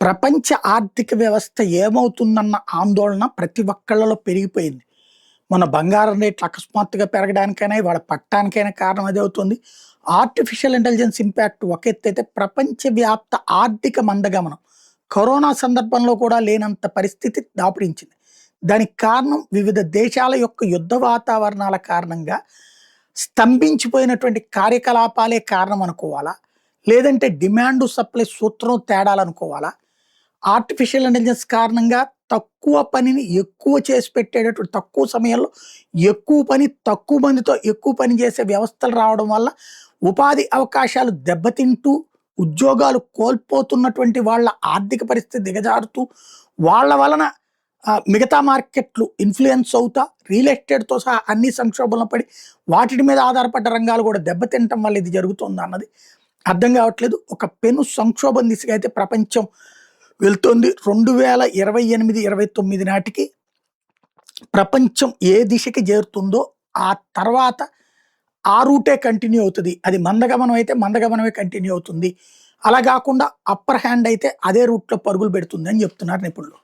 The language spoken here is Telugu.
ప్రపంచ ఆర్థిక వ్యవస్థ ఏమవుతుందన్న ఆందోళన ప్రతి ఒక్కళ్ళలో పెరిగిపోయింది. మన బంగారం రేట్లు అకస్మాత్తుగా పెరగడానికైనా, ఇవాళ పట్టడానికైనా కారణం అదే అవుతుంది. ఆర్టిఫిషియల్ ఇంటెలిజెన్స్ ఇంపాక్ట్ ఒక ఎత్తైతే, ప్రపంచవ్యాప్త ఆర్థిక మందగమనం కరోనా సందర్భంలో కూడా లేనంత పరిస్థితి దాపురించింది. దానికి కారణం వివిధ దేశాల యొక్క యుద్ధ వాతావరణాల కారణంగా స్తంభించిపోయినటువంటి కార్యకలాపాలే కారణం అనుకోవాలా? లేదంటే డిమాండ్, సప్లై సూత్రం తేడాలనుకోవాలా? ఆర్టిఫిషియల్ ఇంటెలిజెన్స్ కారణంగా తక్కువ పనిని ఎక్కువ చేసి పెట్టేటటువంటి, తక్కువ సమయంలో ఎక్కువ పని, తక్కువ మందితో ఎక్కువ పని చేసే వ్యవస్థలు రావడం వల్ల ఉపాధి అవకాశాలు దెబ్బతింటూ, ఉద్యోగాలు కోల్పోతున్నటువంటి వాళ్ళ ఆర్థిక పరిస్థితి దిగజారుతూ, వాళ్ళ వలన మిగతా మార్కెట్లు ఇన్‌ఫ్లూయెన్స్ అవుతా, రియల్ ఎస్టేట్‌తో సహా అన్ని సంక్షోభంలో పడి, వాటిటి మీద ఆధారపడ్డ రంగాలు కూడా దెబ్బతినటం వల్ల ఇది జరుగుతుందన్నది అర్థం కావట్లేదు. ఒక పెను సంక్షోభం దిశగా అయితే ప్రపంచం వెళ్తోంది. 2028, 29 నాటికి ప్రపంచం ఏ దిశకి చేరుతుందో ఆ తర్వాత ఆ రూటే కంటిన్యూ అవుతది. అది మందగమనం అయితే మందగమనమే కంటిన్యూ అవుతుంది. అలా గాకుండా అప్పర్ హ్యాండ్ అయితే అదే రూట్‌లో పరుగులు పెడుతుంది అని చెప్తున్నారు నిపుణులు.